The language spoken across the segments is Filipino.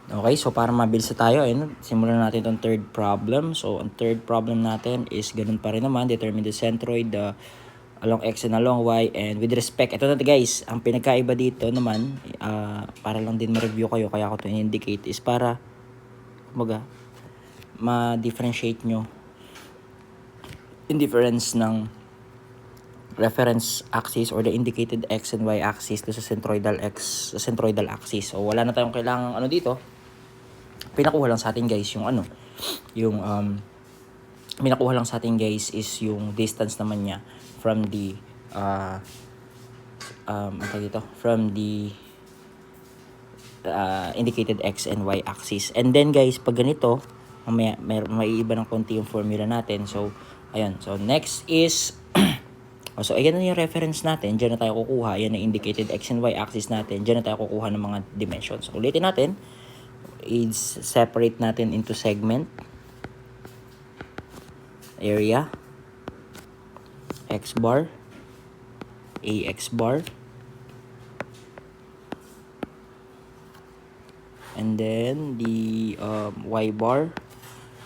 Okay, so para mabilis tayo, simulan natin itong third problem. So, ang third problem natin is ganun pa rin naman. Determine the centroid along x and along y. And with respect, ito na guys, ang pinagkaiba dito naman, para lang din ma-review kayo, kaya ako ito indicate is para, ma-differentiate nyo in difference ng reference axis or the indicated x and y axis to sa centroidal axis. So, wala na tayong kailangang dito. Pinakuha lang sa atin guys yung pinakuha lang sa atin guys is yung distance naman niya from the indicated x and y axis. And then guys, pag ganito, may iba ng konti yung formula natin. So ayun, so next is so ayan na yung reference natin, diyan na tayo kukuha. Yan ang indicated x and y axis natin, diyan na tayo kukuha ng mga dimensions. So, ulitin natin, is separate natin into segment, area, x bar, ax bar, and then the y bar,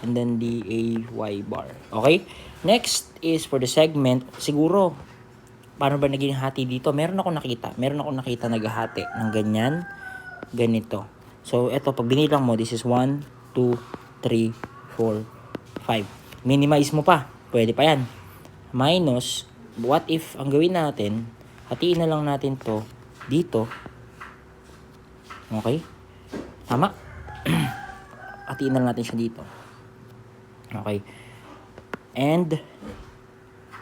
and then the ay bar. Okay? Next is for the segment, siguro, paano ba naging hati dito? Meron akong nakita naghahati ng ganyan, ganito. So, eto, pag binilang mo, this is 1, 2, 3, 4, 5. Minimize mo pa. Pwede pa yan. Minus, what if, ang gawin natin, hatiin na lang natin to dito. Okay? Tama? Hatiin na lang natin siya dito. Okay. And,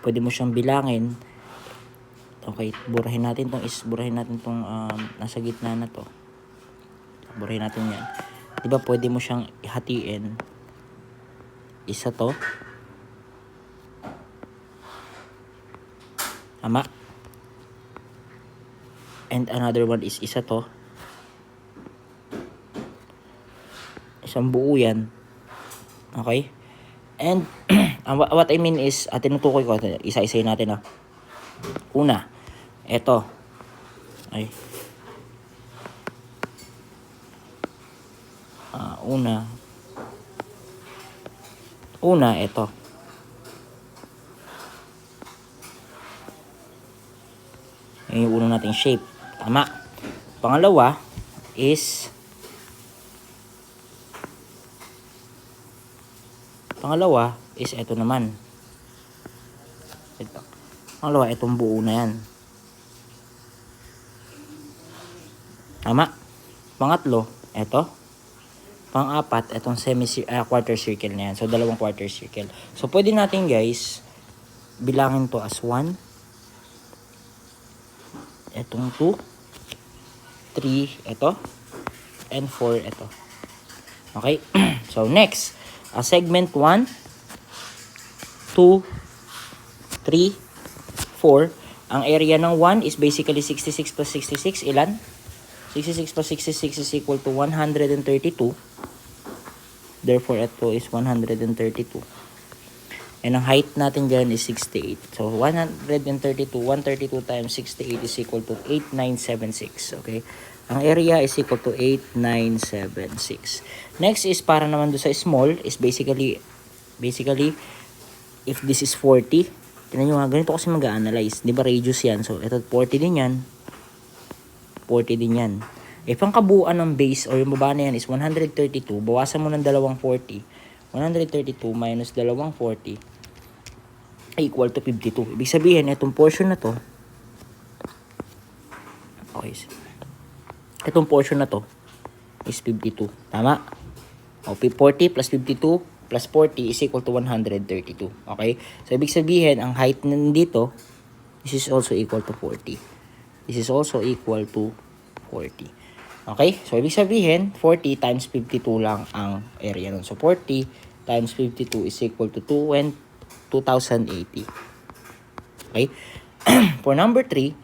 pwede mo siyang bilangin. Okay, burahin natin tong nasa gitna na to. Burahin natin yan. Diba pwede mo siyang hatiin. Isa to. Tama? And another one is isa to. Isang buo yan. Okay? And, what I mean is, tinutukoy ko, isa-isayin natin Una, eto. Ay. Una, ito. Yung una nating shape. Tama. Pangalawa is ito naman. Ito. Pangalawa, itong buo na yan. Tama. Pangatlo, ito. Pang-apat, itong quarter circle na yan. So, dalawang quarter circle. So, pwede natin guys, bilangin to as 1. Itong 2. 3, ito. And 4, ito. Okay? So, next. Segment 1, 2, 3, 4. Ang area ng 1 is basically 66 plus 66. Ilan? 66 plus 66 is equal to 132. Therefore, ito is 132. And ang height natin dyan is 68. So, 132 times 68 is equal to 8976. Okay? Ang area is equal to 8976. Next is para naman doon sa small is basically, if this is 40, tingnan nyo ganito kasi mag-analyze. Di ba radius yan? So, ito 40 din yan. 40 din yan. If ang kabuuan ng base or yung baba na yan is 132, bawasan mo ng 240. 132 minus 240 equal to 52. Ibig sabihin, itong portion na to, okay, itong portion na to is 52. Tama? O, 40 plus 52 plus 40 is equal to 132. Okay? So, ibig sabihin, ang height nandito, this is also equal to 40. This is also equal to 40. Okay? So, ibig sabihin, 40 times 52 lang ang area nun. So, 40 times 52 is equal to 2080. Okay? For number 3,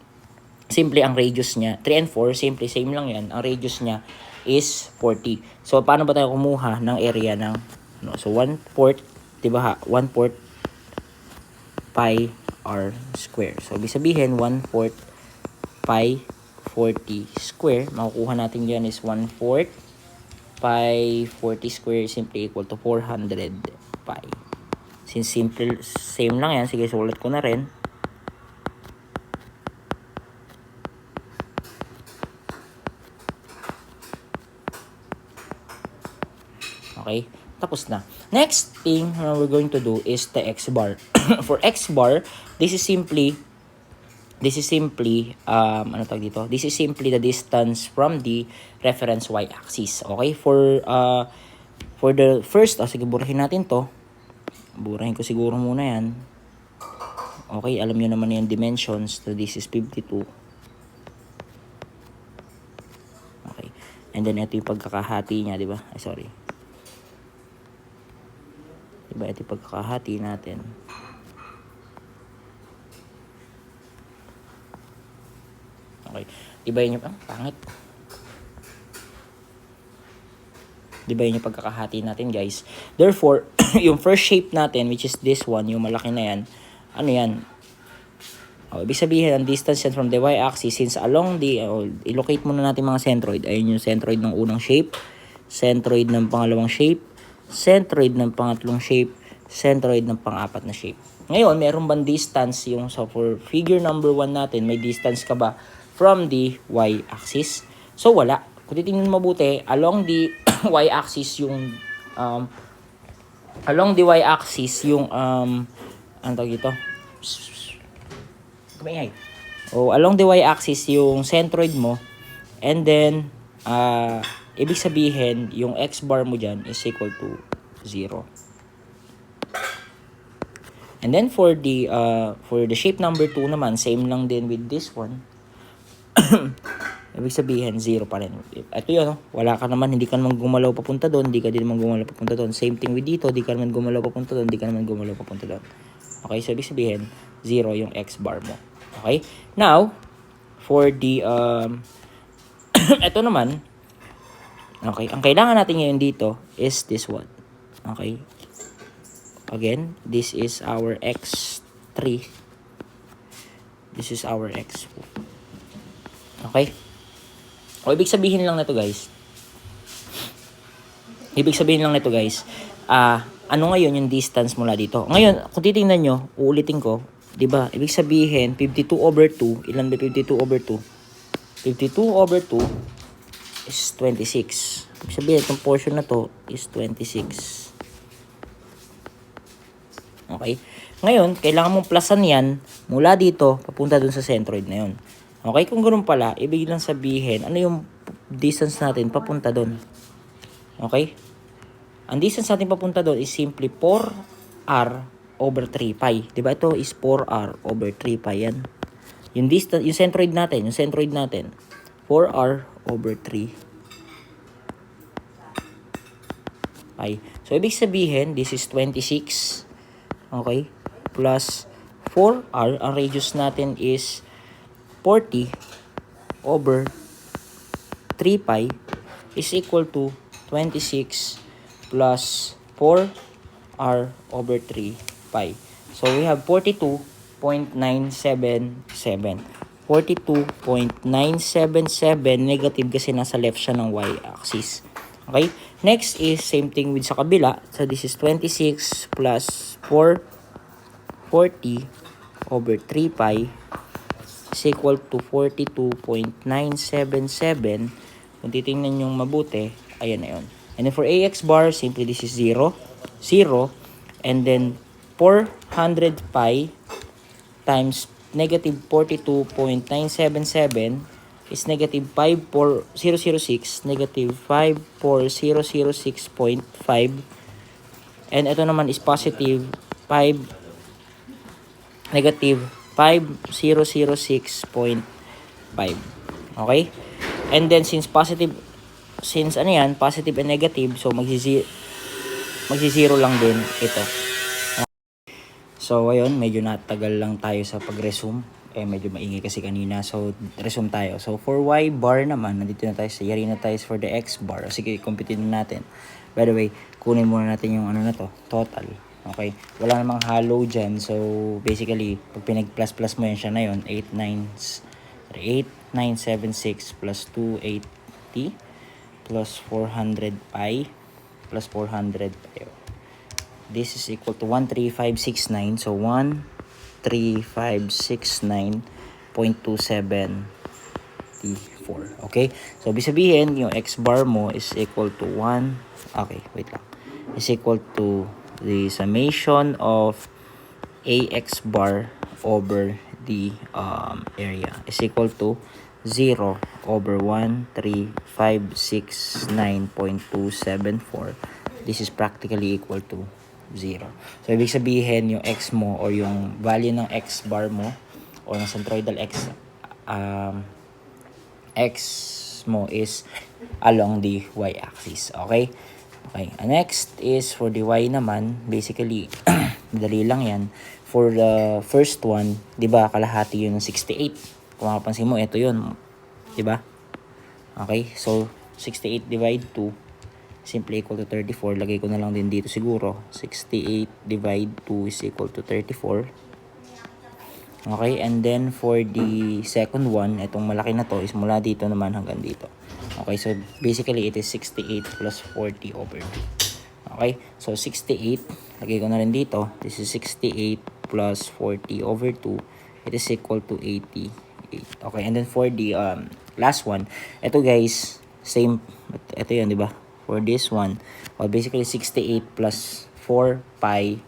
simple ang radius niya. 3 and 4, simple, same lang yan. Ang radius niya is 40. So, paano ba tayo kumuha ng area ng, so, 1/4, diba 1/4 pi r square. So, ibig sabihin, 1/4 pi 40 square. Makukuha natin dyan is 1/4 pi 40 square simply equal to 400 pi. Since simple, same lang yan, sige sulat ko na rin. Okay, tapos na. Next thing we're going to do is the x bar. For x bar, this is simply ano tawag dito? This is simply the distance from the reference y-axis. Okay, for the first, sige burahin natin to. Burahin ko siguro muna yan. Okay, alam nyo naman yung dimensions. So this is 52. Okay, and then ito yung pagkakahati niya, di ba? Ay, sorry. Diba, ito pagkakahati natin. Okay. Diba yun yung, pangit. Diba yun yung pagkakahati natin, guys. Therefore, yung first shape natin, which is this one, yung malaki na yan, ano yan? Ibig sabihin, ang distance yan from the y-axis, since along the, ilocate muna natin mga centroid. Ayun yung centroid ng unang shape, centroid ng pangalawang shape, centroid ng pangatlong shape, centroid ng pang-apat na shape. Ngayon, meron bang distance yung for figure number 1 natin, may distance ka ba from the y-axis? So, wala. Kung titingnan mabuti, along the y-axis yung ano tawag ito? Kumingay. Along the y-axis yung centroid mo, and then ibig sabihin, yung x bar mo dyan is equal to 0. And then for the shape number 2 naman, same lang din with this one. Ibig sabihin, 0 pa rin. Ito yun, wala ka naman, hindi ka naman gumalaw papunta doon, hindi ka din naman gumalaw papunta doon. Same thing with dito, hindi ka naman gumalaw papunta doon, hindi ka naman gumalaw papunta doon. Okay, so ibig sabihin, 0 yung x bar mo. Okay? Now, for the, ito naman, okay, ang kailangan natin ngayon dito is this one. Okay? Again, this is our x3. This is our x4. Okay? Ibig sabihin lang nito, guys. Ano ngayon yung distance mula dito? Ngayon, kung titingnan nyo, uulitin ko, diba? Ibig sabihin, 52/2, ilan ba 52/2? 52/2 is 26. Ibig sabihin, itong portion na to is 26. Okay? Ngayon, kailangan mong plusan yan mula dito, papunta dun sa centroid na yun. Okay? Kung ganoon pala, ibig lang sabihin, ano yung distance natin papunta dun? Okay? Ang distance natin papunta dun is simply 4r over 3 pi. Diba? Ito is 4r over 3 pi yan. Yung distance, yung centroid natin, 4r over 3 pi. So, ibig sabihin, this is 26. Okay? Plus 4r, ang radius natin is 40 over 3 pi is equal to 26 plus 4r over 3 pi. So, we have 42.977. 42.977 negative kasi nasa left siya ng y-axis. Okay? Next is same thing with sa kabila. So, this is 26 plus 440 over 3 pi is equal to 42.977. Kung titingnan yung mabuti, ayan na yun. And then for AX bar, simply this is 0, 0, and then 400 pi times negative 42.977 is negative 54006, negative 54006.5, and ito naman is positive 5, negative 5006.5. Okay? And then since positive and negative, so magsi-zero lang din ito. So ayun, medyo natagal lang tayo sa pag-resume. Medyo maingay kasi kanina. So resume tayo. So for Y bar naman, nandito na tayo sa yari na tayo for the X bar. Sige, compute na natin. By the way, kunin muna natin yung ano na to, total. Okay, wala namang hollow dyan. So, basically, pag pinag-plus-plus mo yan siya na yun, 8 nines, 8976 plus 280 plus 400 pi plus 400 pi. This is equal to 13569. So 13569.27 Okay? So, ibig sabihin, yung x bar mo is equal to 1. Okay, wait lang. Is equal to the summation of ax bar over the area is equal to 0 over 13569.274. This is practically equal to 0. So, ibig sabihin, yung x mo or yung value ng x bar mo or ng centroidal x mo is along the y-axis. Okay? Okay. Next is for the y naman. Basically, dali lang yan. For the first one, di ba, kalahati yun ng 68. Kung mapapansin mo, ito yun. Di ba? Okay. So, 68 divide 2 simply equal to 34. Lagay ko na lang din dito siguro. 68 divide 2 is equal to 34. Okay, and then for the second one, itong malaki na to is mula dito naman hanggang dito. Okay, so basically it is 68 plus 40 over 2. Okay, so 68, lagay ko na rin dito. This is 68 plus 40 over 2. It is equal to 88. Okay, and then for the last one, ito guys, same, ito yun, di ba? For this one, well, basically 68 plus 4 pi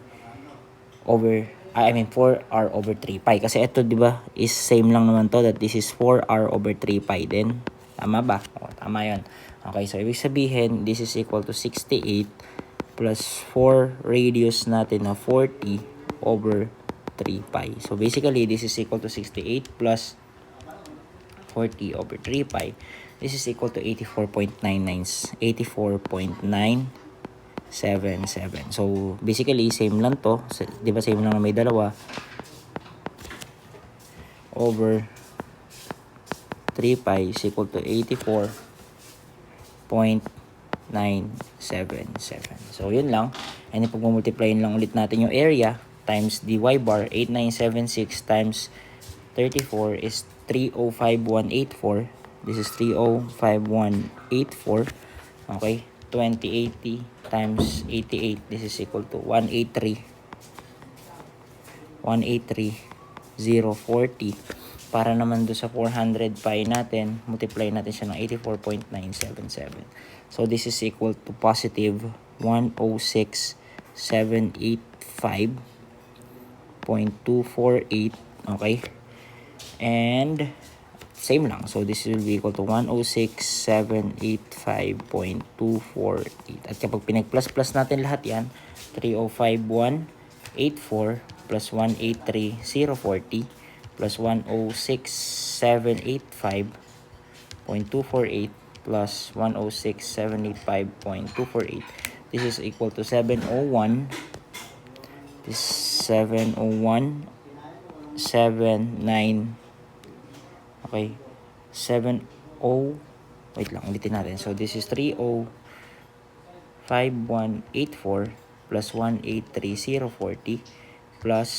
over 4r over 3 pi. Kasi ito, di ba, is same lang naman to, that this is 4r over 3 pi din. Tama ba? O, tama yun. Okay, so ibig sabihin, this is equal to 68 plus 4 radius natin na 40 over 3 pi. So basically, this is equal to 68 plus 40 over 3 pi. This is equal to 84.977. So, basically, same lang to. Di ba same lang na may dalawa? Over 3 pi is equal to 84.977. So, yun lang. And then, pag-multiplyin lang ulit natin yung area times the y bar, 8976 times 34 is 305184. This is 305184. Okay. 2080 times 88. This is equal to 183,040. Para naman do sa 400 pi natin, multiply natin siya ng 84.977. So, this is equal to positive 106,785.248. Okay. And same lang. So, this will be equal to 106,785.248. At kapag pinag-plus-plus natin lahat yan, 305,184 plus 183,040 plus 106,785.248 plus 106,785.248. This is equal to 701. This is 701,79. Okay. 70. Wait lang, ulitin natin. So, this is 305184 plus 183,040 plus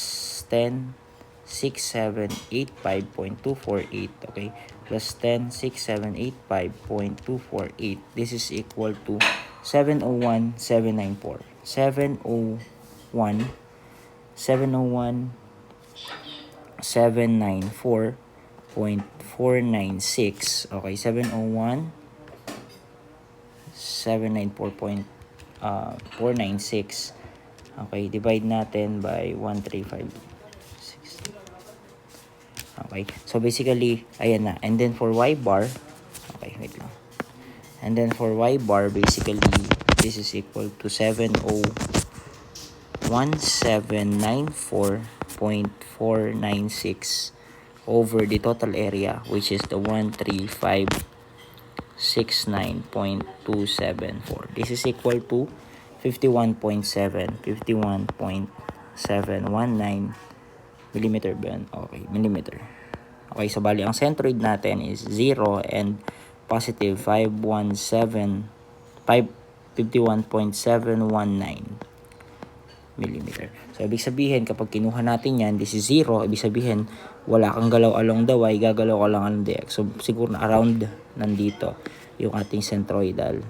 10,6,785.248. Okay. Plus 10,6,785.248. This is equal to 701,794. 796. Okay, 796. Okay, divide natin by 13560. Okay, so basically, ayan na. And then for y bar, okay, wait lang. And then for y bar, basically, this is equal to 701,794.496 over the total area, which is the 13569.274. This is equal to 51.719 millimeter ba yan? Okay, millimeter. Okay, so bali ang centroid natin is 0 and positive 51.719 millimeter. So, ibig sabihin, kapag kinuha natin yan, this is 0, ibig sabihin, wala kang galaw along the y, gagalaw ka lang along the x. So, siguro na around nandito yung ating centroidal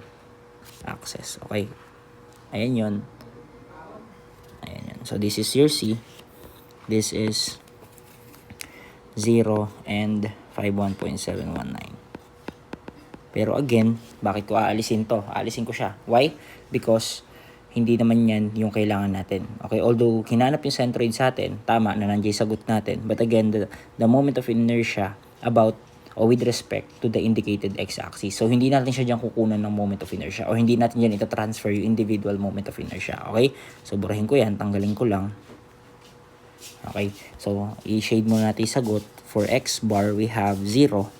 axis. Okay? Ayan yun. Ayan yun. So, this is your C. This is 0 and 51.719. Pero again, bakit ko aalisin to? Aalisin ko siya. Why? Because hindi naman yan yung kailangan natin. Okay, although hinanap yung centroid sa atin, tama na nandiyan sagot natin. But again, the moment of inertia about or with respect to the indicated x-axis. So, hindi natin siya dyan kukunan ng moment of inertia or hindi natin dyan ita-transfer yung individual moment of inertia. Okay? So, burahin ko yan. Tanggalin ko lang. Okay? So, i-shade muna natin sagot. For x bar, we have 0.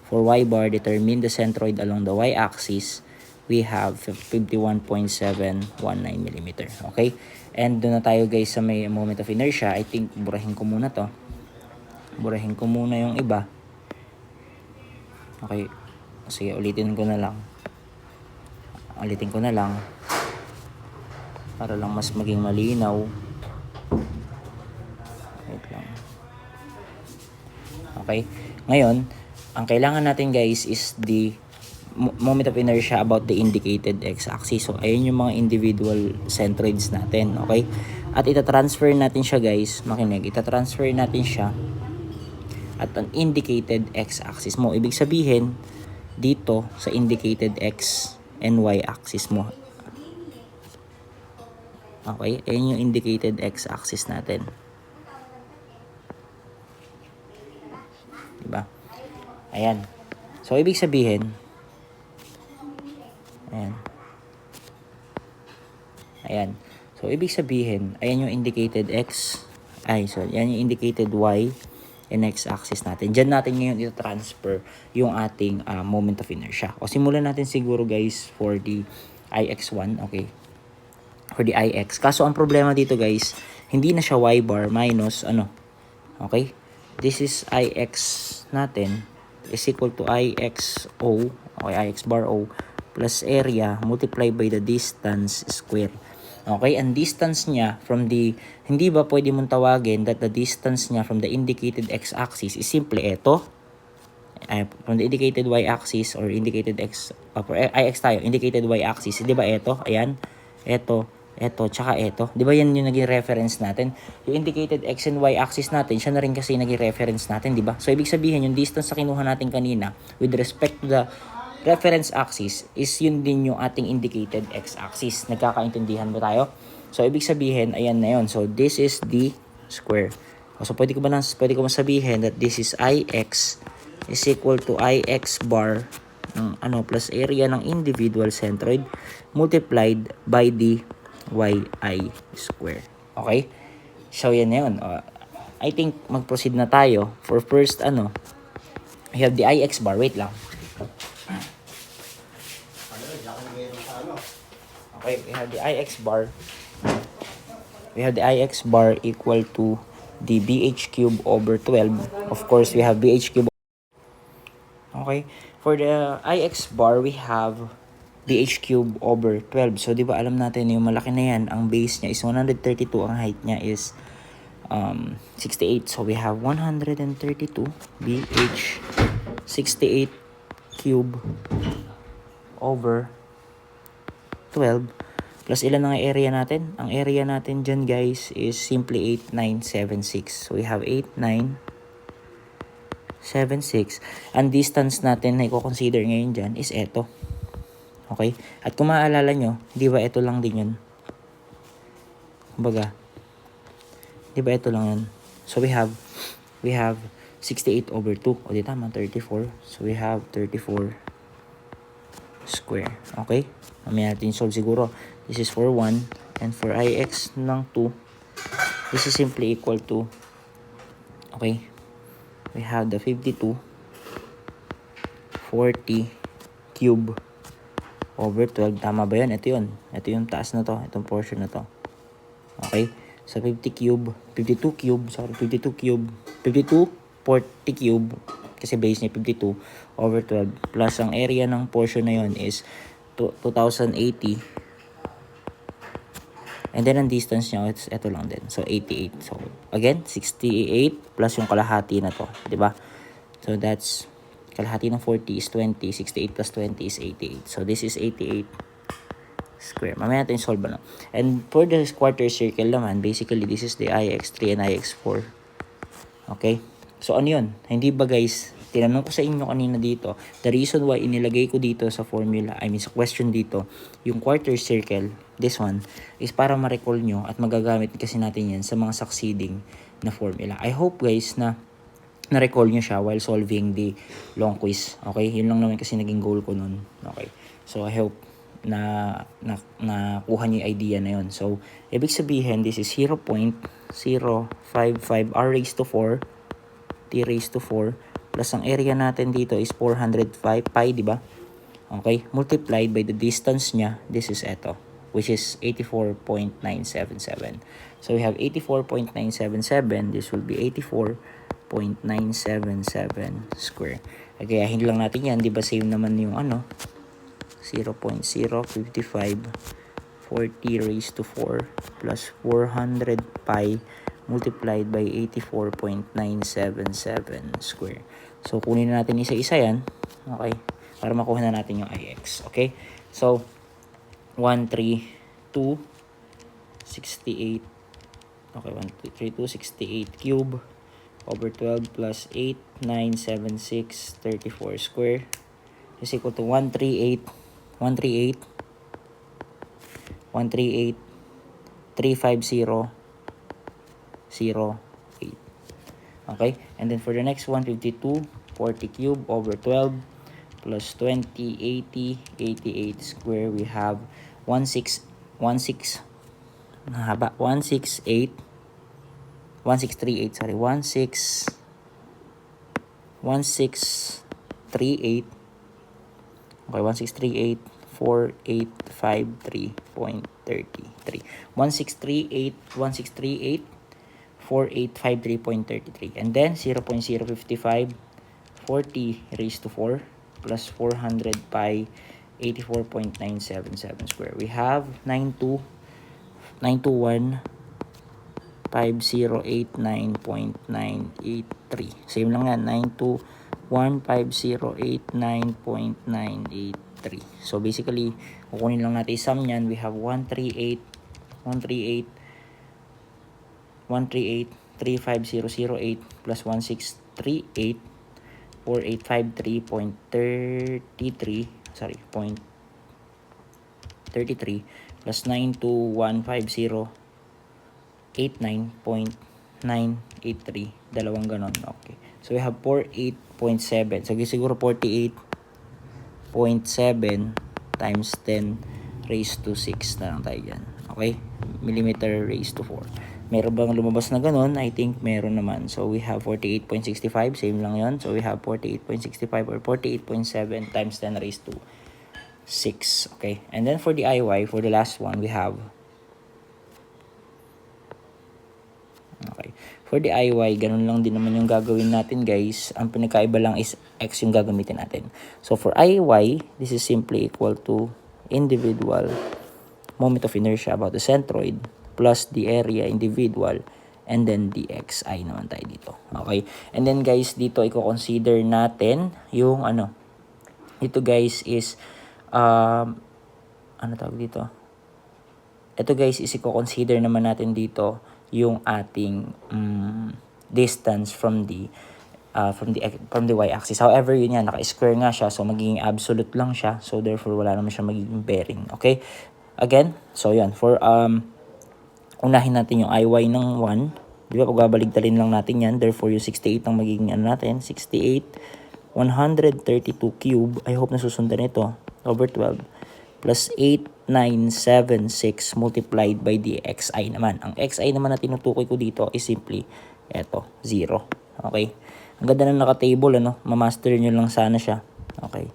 For y bar, determine the centroid along the y-axis. We have 51.719 mm. Okay? And doon na tayo guys sa may moment of inertia. I think burahin ko muna to. Burahin ko muna yung iba. Okay. Sige, ulitin ko na lang. Para lang mas maging malinaw. Wait lang. Okay. Ngayon, ang kailangan natin guys is the moment of inertia about the indicated x-axis. So, ayun yung mga individual centroids natin. Okay? At itatransfer natin siya guys. Makinig. Itatransfer natin siya at an indicated x-axis mo. Ibig sabihin, dito sa indicated x and y-axis mo. Okay? Ayun yung indicated x-axis natin. Diba? Ayan. So, ibig sabihin, ayan. So, ibig sabihin, ayan yung indicated x. Yan yung indicated y and x-axis natin. Diyan natin ngayon ito-transfer yung ating moment of inertia. O, simulan natin siguro guys for the ix1. Okay. For the ix. Kaso, ang problema dito guys, hindi na siya y bar minus ano. Okay. This is ix natin is equal to ixo. Okay, ix bar o plus area multiplied by the distance square. Okay, ang distance niya from the, hindi ba pwede mong tawagin that the distance niya from the indicated x-axis is simply ito? From the indicated y-axis or indicated x, for ix tayo, indicated y-axis, di ba ito? Ayan, ito, tsaka ito. Di ba yan yung naging reference natin? Yung indicated x and y axis natin, siya na rin kasi naging reference natin, di ba? So, ibig sabihin, yung distance na kinuha natin kanina with respect to the reference axis is yun din yung ating indicated x-axis. Nagkakaintindihan ba tayo? So, ibig sabihin, ayan na yun. So, this is the square. So, pwede ko masabihin that this is ix is equal to ix bar ng plus area ng individual centroid multiplied by the yi square. Okay? So, yan na yun. I think mag-proceed na tayo. For first, we have the ix bar. Wait lang. Okay, we have the ix bar. We have the ix bar equal to the bh cube over 12. Of course, we have bh cube. Okay, for the ix bar, we have bh cube over 12. So, di ba alam natin yung malaki na yan, ang base niya is 132, ang height niya is 68. So, we have 132 bh 68 cube over 12 plus ilan ang area natin? Ang area natin dyan guys is simply 8976. So, we have 8976. Ang distance natin na i-consider ngayon dyan is eto. Okay? At kung maaalala nyo, di ba ito lang din yun? Kumbaga, di ba ito lang yun? So, we have 68 over 2. O, di tama, 34. So, we have 34 square. Okay? Mamaya natin solve siguro. This is for 1. And for ix ng 2, this is simply equal to, okay, we have the 52 40 cube over 12. Tama ba yun? Ito yun. Ito yung taas na to. Itong portion na to. Okay? So, 52 cube, 40 cube, kasi base niya 52 over 12. Plus, ang area ng portion na yun is 2080 And then, ang distance niya, ito lang din. So, 88. So, again, 68 plus yung kalahati na to. Diba? So, that's, kalahati ng 40 is 20. 68 plus 20 is 88. So, this is 88 square. Mamaya natin solve na. And for the quarter circle naman, basically, this is the IX3 and IX4. Okay? So, ano yun? Hindi ba guys, tinanong ko sa inyo kanina dito, the reason why inilagay ko dito sa formula, sa question dito, yung quarter circle, this one, is para ma-recall nyo at magagamit kasi natin yan sa mga succeeding na formula. I hope guys na na-recall nyo siya while solving the long quiz. Okay? Yun lang naman kasi naging goal ko nun. Okay? So, I hope na nakuha niyo yung idea na yun. So, ibig sabihin, this is 0.055 r raised to 4 t raised to 4 plus ang area natin dito is 405 pi, di ba? Okay, multiplied by the distance niya, this is ito, which is 84.977. So, we have 84.977, this will be 84.977 square. Kaya hindi lang natin yan, di ba same naman yung 0.055 40 raised to 4 plus 400 pi multiplied by 84.977 square. So, kunin na natin isa-isa yan. Okay? Para makuha na natin yung IX. Okay? So, 132 68. Okay, 132 68 cube over 12 plus 8 976 34 square is equal to 138 350 08. Okay? And then for the next one, 52 40 cube over 12 plus 20 80 88 square, we have 16 haba 168 1638 sorry 1638. Okay, 1638 4853.33. 1638 4853.33. And then 0.055 40 raised to 4 plus 400 pi 84.977 square. We have 921 5089.983. Same lang yan, 9215089.983. So basically, kukunin lang natin sum niyan. We have 138,35008 plus 1638 4853.33, sorry, 0.33 plus 9215089.983, dalawang ganon. Okay. So we have 48.7. So siguro 48.7 times 10 raised to 6 na lang tayo dyan. Okay? Millimeter raised to 4. Meron bang lumabas na ganun? I think meron naman. So we have 48.65. Same lang yon. So we have 48.65 or 48.7 times 10 raised to 6. Okay? And then for the IY, for the last one, we have... Okay. For the IY, ganun lang din naman yung gagawin natin, guys. Ang pinakaiba lang is X yung gagamitin natin. So for IY, this is simply equal to individual moment of inertia about the centroid plus the area individual and then the xi naman tayo dito. Okay? And then guys, dito i-consider natin yung ito guys is ano tawag dito? Ito guys is i-consider naman natin dito yung ating distance from the y-axis. However, yun yan, naka-square nga siya, so magiging absolute lang siya. So therefore, wala naman siya magiging bearing. Okay? Again, so yan, for unahin natin yung IY ng 1. Di ba? Pagbabaligtarin lang natin yan. Therefore, yung 68 ang magiging natin. 68, 132 cube. I hope nasusundan ito. Over 12. Plus 8976 multiplied by the xi naman. Ang xi naman na tinutukoy ko dito is simply eto, 0. Okay? Ang ganda na naka-table, mamaster nyo lang sana siya. Okay?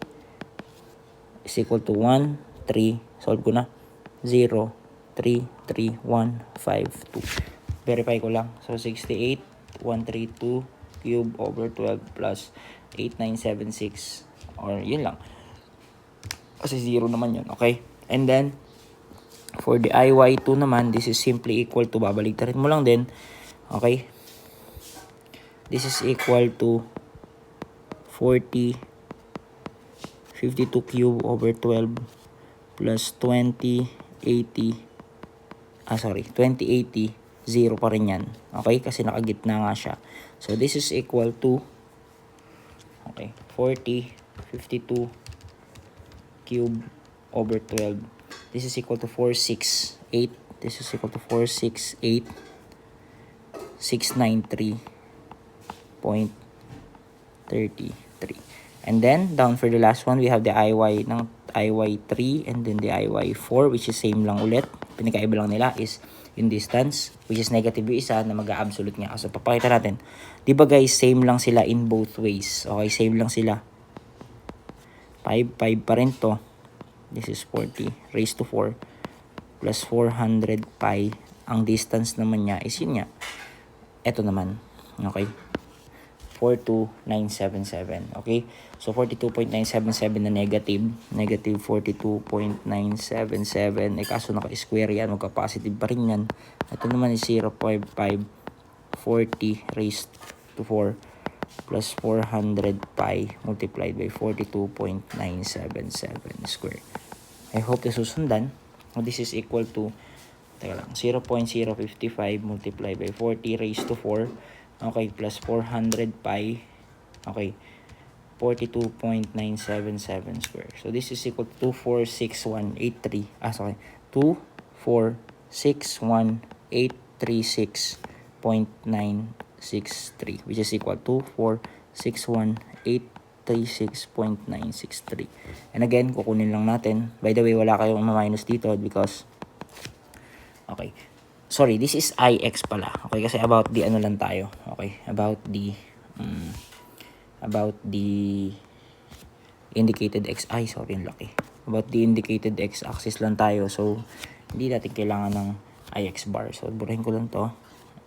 Is equal to 1, 3. Solve ko na. 0, 3, 3, 1, 5, 2. Verify ko lang. So, 68, 132 cube over 12 plus 8976. Or, yun lang. Kasi 0 naman yun. Okay? And then, For the IY2 naman, this is simply equal to, babaligtarin mo lang din. Okay? This is equal to 40 52 cube over 12 plus 2080 2080, 0 pa rin yan. Okay? Kasi nakagitna nga siya. So, this is equal to 40 52 cube over 12. This is equal to 468. This is equal to 468 693.33. And then, down for the last one, we have the IY ng IY3 and then the IY4, which is same lang ulit. Pinagkaiba lang nila is yung distance, which is negative yung isa na mag-absolute nga. So, papakita natin. Diba guys, same lang sila in both ways. Okay, same lang sila. 5 pa rin to. This is 40 raised to 4 plus 400 pi. Ang distance naman niya is yun nga. Ito naman. Okay. 42977. Okay. So, 42.977 na negative. Negative 42.977. Kaso naka-square yan. Magka-positive pa rin yan. Ito naman is 0.5. 40 raised to 4 plus 400 pi multiplied by 42.977 square. I hope nasusundan. This is equal to 0.055 multiplied by 40 raised to 4. Okay, plus 400 pi. Okay, 42.977 square. So, this is equal to 246,183. 246,186.963, which is equal to 246,186.963. And again, kukunin lang natin. By the way, wala kayong ma-minus dito because okay. Sorry, this is IX pala. Okay, kasi about the ano lang tayo. Okay, about the indicated X. Sorry, ang laki. About the indicated X axis lang tayo. So, hindi natin kailangan ng IX bar. So, burahin ko lang to.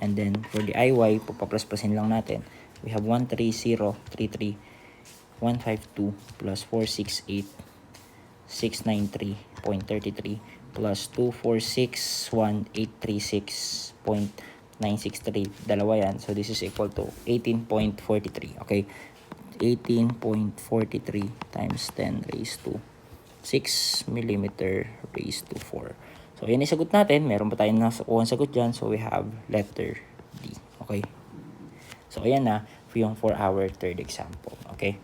And then, for the IY, pupaplasin lang natin. We have 130.33.152 plus 468 693.33 plus 246,186.963. Dalawa yan. So, this is equal to 18.43. Okay? 18.43 times 10 raised to 6 millimeter raised to 4. So, yan yung sagot natin. Meron pa tayong nasakuha sagot dyan. So, we have letter D. Okay? So, ayan na yung for our third example. Okay?